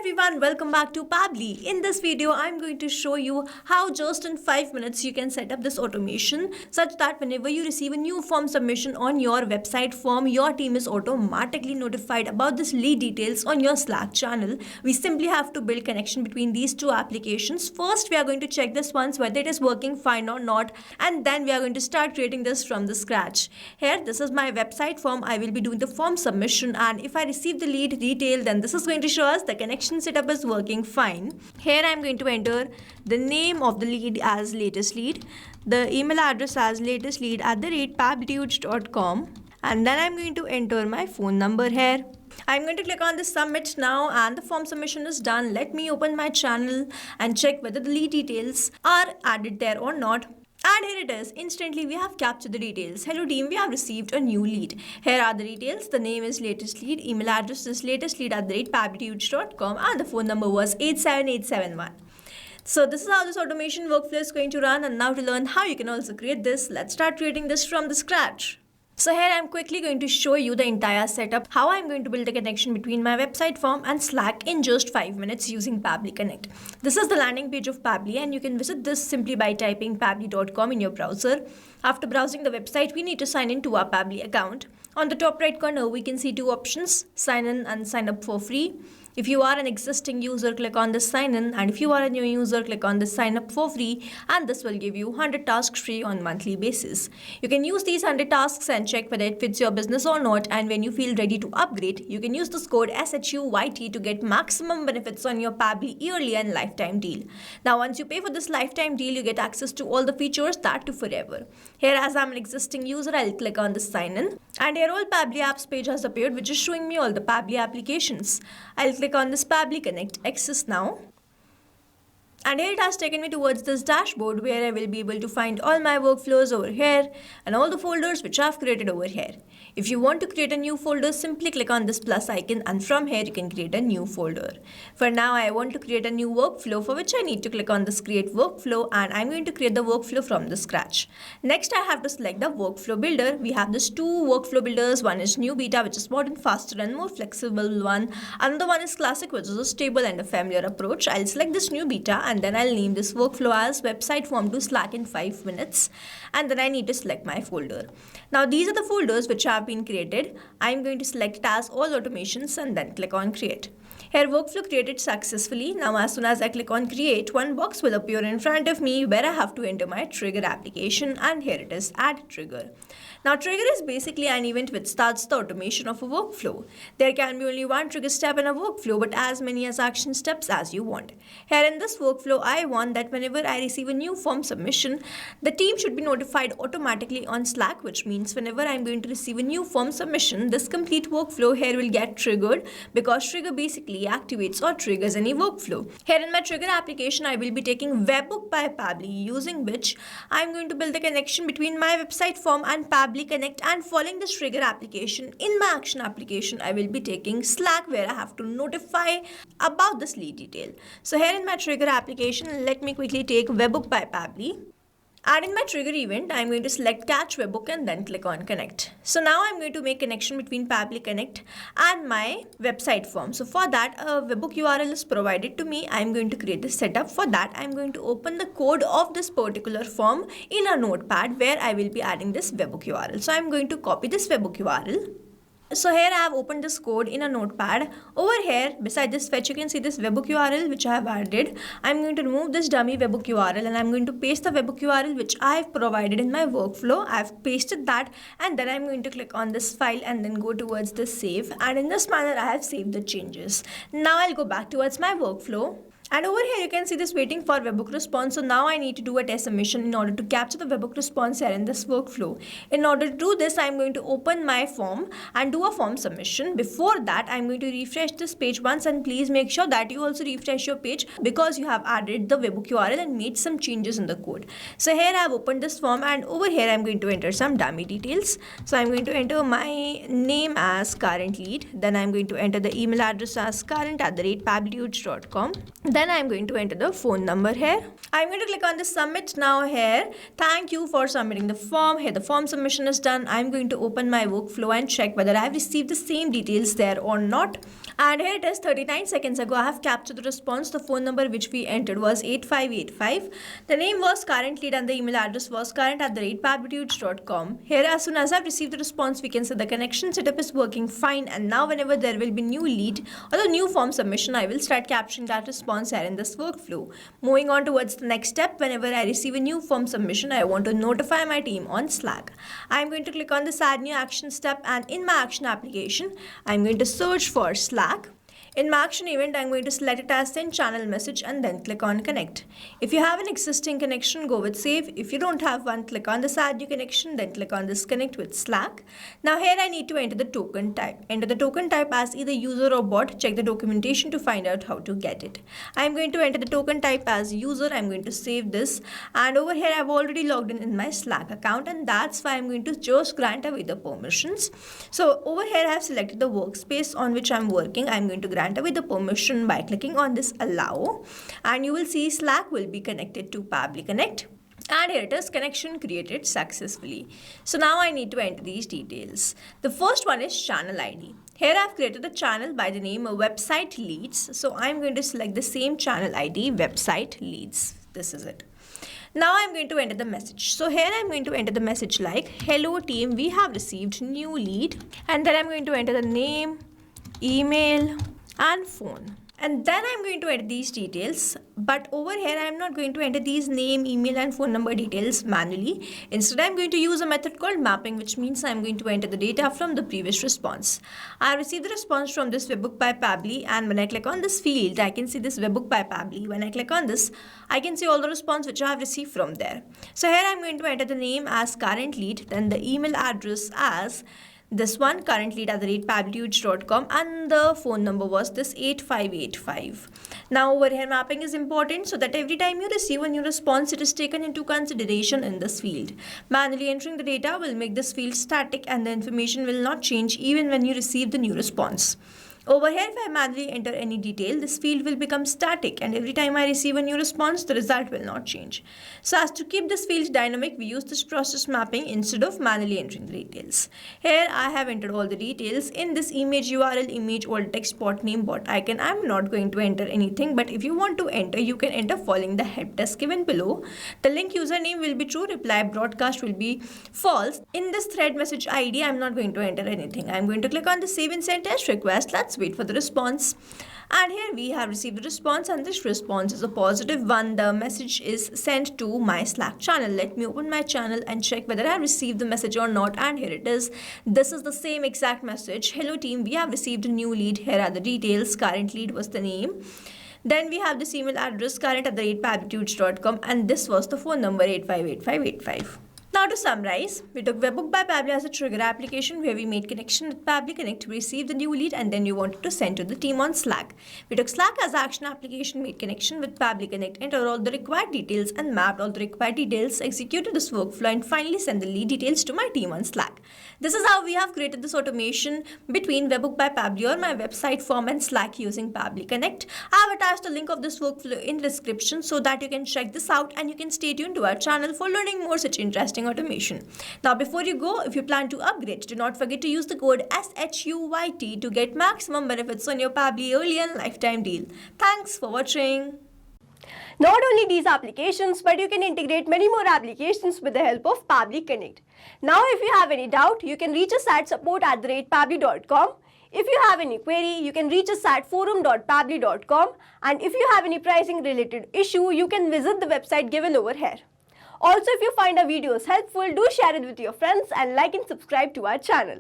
everyone, welcome back to Pabbly. In this video, I'm going to show you how just in 5 minutes you can set up this automation such that whenever you receive a new form submission on your website form, your team is automatically notified about this lead details on your Slack channel. We simply have to build connection between these two applications. First, we are going to check this once whether it is working fine or not, and then we are going to start creating this from the scratch. Here, this is my website form. I will be doing the form submission, and if I receive the lead detail, then this is going to show us the connection setup is working fine. Here I am going to enter the name of the lead as latest lead, the email address as latestlead@pabblytudes.com, and then I am going to enter my phone number here. I'm going to click on the submit now, and the form submission is done. Let me open my channel and check whether the lead details are added there or not. And here it is. Instantly, we have captured the details. Hello team, we have received a new lead. Here are the details. The name is latest lead, email address is latestlead@pabblytudes.com, and the phone number was 87871. So this is how this automation workflow is going to run. And now to learn how you can also create this, let's start creating this from the scratch. So here I'm quickly going to show you the entire setup, how I'm going to build a connection between my website form and Slack in just 5 minutes using Pabbly Connect. This is the landing page of Pabbly, and you can visit this simply by typing pabbly.com in your browser. After browsing the website, we need to sign in to our Pabbly account. On the top right corner, we can see two options, sign in and sign up for free. If you are an existing user, click on this sign in, and if you are a new user, click on this sign up for free, and this will give you 100 tasks free on monthly basis. You can use these 100 tasks and check whether it fits your business or not, and when you feel ready to upgrade, you can use this code SHUYT to get maximum benefits on your Pabbly yearly and lifetime deal. Now once you pay for this lifetime deal, you get access to all the features, that too forever. Here, as I'm an existing user, I'll click on this sign in, and here all Pabbly apps page has appeared, which is showing me all the Pabbly applications. I'll click on this Pabbly Connect Access now. And here it has taken me towards this dashboard where I will be able to find all my workflows over here and all the folders which I've created over here. If you want to create a new folder, simply click on this plus icon, and from here you can create a new folder. For now, I want to create a new workflow, for which I need to click on this create workflow, and I'm going to create the workflow from the scratch. Next, I have to select the workflow builder. We have this two workflow builders. One is new beta, which is modern, faster and more flexible one. Another one is classic, which is a stable and a familiar approach. I'll select this new beta, and then I'll name this workflow as website form to Slack in 5 minutes, and then I need to select my folder. Now these are the folders which have been created. I'm going to select it as all automations and then click on create. Here workflow created successfully. Now as soon as I click on create, one box will appear in front of me where I have to enter my trigger application, and here it is, add trigger. Now trigger is basically an event which starts the automation of a workflow. There can be only one trigger step in a workflow, but as many as action steps as you want. Here in this workflow, I want that whenever I receive a new form submission, the team should be notified automatically on Slack, which means whenever I'm going to receive a new form submission, this complete workflow here will get triggered, because trigger basically activates or triggers any workflow. Here in my trigger application, I will be taking Webhook by Pabbly, using which I'm going to build the connection between my website form and Pabbly Connect, and following this trigger application, in my action application, I will be taking Slack, where I have to notify about this lead detail. So here in my trigger application, let me quickly take Webhook by Pabbly. And in my trigger event, I'm going to select catch webhook and then click on connect. So now I'm going to make connection between Pabbly Connect and my website form. So for that, a webhook URL is provided to me. I'm going to create this setup. For that, I'm going to open the code of this particular form in a notepad where I will be adding this webhook URL. So I'm going to copy this webhook URL. So here I have opened this code in a notepad. Over here, beside this fetch, you can see this webhook URL which I have added. I'm going to remove this dummy webhook URL, and I'm going to paste the webhook URL which I have provided in my workflow. I've pasted that, and then I'm going to click on this file and then go towards the save. And in this manner, I have saved the changes. Now I'll go back towards my workflow. And over here you can see this waiting for webhook response. So now I need to do a test submission in order to capture the webhook response here in this workflow. In order to do this, I'm going to open my form and do a form submission. Before that, I'm going to refresh this page once, and please make sure that you also refresh your page, because you have added the webhook URL and made some changes in the code. So here I have opened this form, and over here I'm going to enter some dummy details. So I'm going to enter my name as current lead. Then I'm going to enter the email address as current@pabblytudes.com. Then then I'm going to enter the phone number here. I'm going to click on the submit now here. Thank you for submitting the form. Here the form submission is done. I'm going to open my workflow and check whether I've received the same details there or not. And here it is, 39 seconds ago I have captured the response. The phone number which we entered was 8585. The name was current lead and the email address was current@pabblytudes.com. Here as soon as I've received the response, we can say the connection setup is working fine, and now whenever there will be new lead or the new form submission, I will start capturing that response here in this workflow. Moving on towards the next step, whenever I receive a new form submission, I want to notify my team on Slack. I'm going to click on this add new action step, and in my action application, I'm going to search for Slack. In my action event, I'm going to select it as send channel message and then click on connect. If you have an existing connection, go with save. If you don't have one, click on this add new connection, then click on this connect with Slack. Now here I need to enter the token type. Enter the token type as either user or bot. Check the documentation to find out how to get it. I'm going to enter the token type as user. I'm going to save this, and over here I've already logged in my Slack account, and that's why I'm going to just grant away the permissions. So over here I have selected the workspace on which I'm working. I'm going to grant away the permission by clicking on this allow, and you will see Slack will be connected to Pabbly Connect, and here it is, connection created successfully. So now I need to enter these details. The first one is channel ID. Here I've created a channel by the name of website leads, so I'm going to select the same channel ID, website leads. This is it. Now I'm going to enter the message. So here I'm going to enter the message like, hello team, we have received new lead, and then I'm going to enter the name, email and phone, and then I'm going to enter these details. But over here I'm not going to enter these name, email and phone number details manually. Instead I'm going to use a method called mapping, which means I'm going to enter the data from the previous response. I received the response from this webbook by Pabbly, and when I click on this field I can see this webbook by Pabbly. When I click on this, I can see all the response which I have received from there. So here I'm going to enter the name as current lead, then the email address as this one, currentlead@pabblytudes.com, and the phone number was this 8585. Now over here mapping is important so that every time you receive a new response, it is taken into consideration in this field. Manually entering the data will make this field static, and the information will not change even when you receive the new response. Over here, if I manually enter any detail, this field will become static, and every time I receive a new response, the result will not change. So as to keep this field dynamic, we use this process mapping instead of manually entering the details. Here I have entered all the details. In this image URL, image, alt text, bot name, bot icon, I'm not going to enter anything, but if you want to enter, you can enter following the help desk given below. The link username will be true, reply broadcast will be false. In this thread message ID, I'm not going to enter anything. I'm going to click on the save and send test request. Let's wait for the response, and here we have received the response, and this response is a positive one. The message is sent to my Slack channel. Let me open my channel and check whether I have received the message or not, and here it is. This is the same exact message. Hello team, we have received a new lead. Here are the details. Current lead was the name. Then we have this email address, current@pabblytudes.com, and this was the phone number 858585. Now to summarize, we took Webbook by Pabbly as a trigger application where we made connection with Pabbly Connect, we received the new lead, and then we wanted to send to the team on Slack. We took Slack as action application, made connection with Pabbly Connect, entered all the required details and mapped all the required details, executed this workflow, and finally sent the lead details to my team on Slack. This is how we have created this automation between Webbook by Pabbly or my website form and Slack using Pabbly Connect. I have attached a link of this workflow in the description so that you can check this out, and you can stay tuned to our channel for learning more such interesting automation. Now before you go, if you plan to upgrade, do not forget to use the code SHUYT to get maximum benefits on your Pabbly early and lifetime deal. Thanks for watching. Not only these applications, but you can integrate many more applications with the help of Pabbly Connect. Now if you have any doubt, you can reach us at support@pabbly.com. If you have any query, you can reach us at forum.pabbly.com, and if you have any pricing related issue, you can visit the website given over here. Also, if you find our videos helpful, do share it with your friends and like and subscribe to our channel.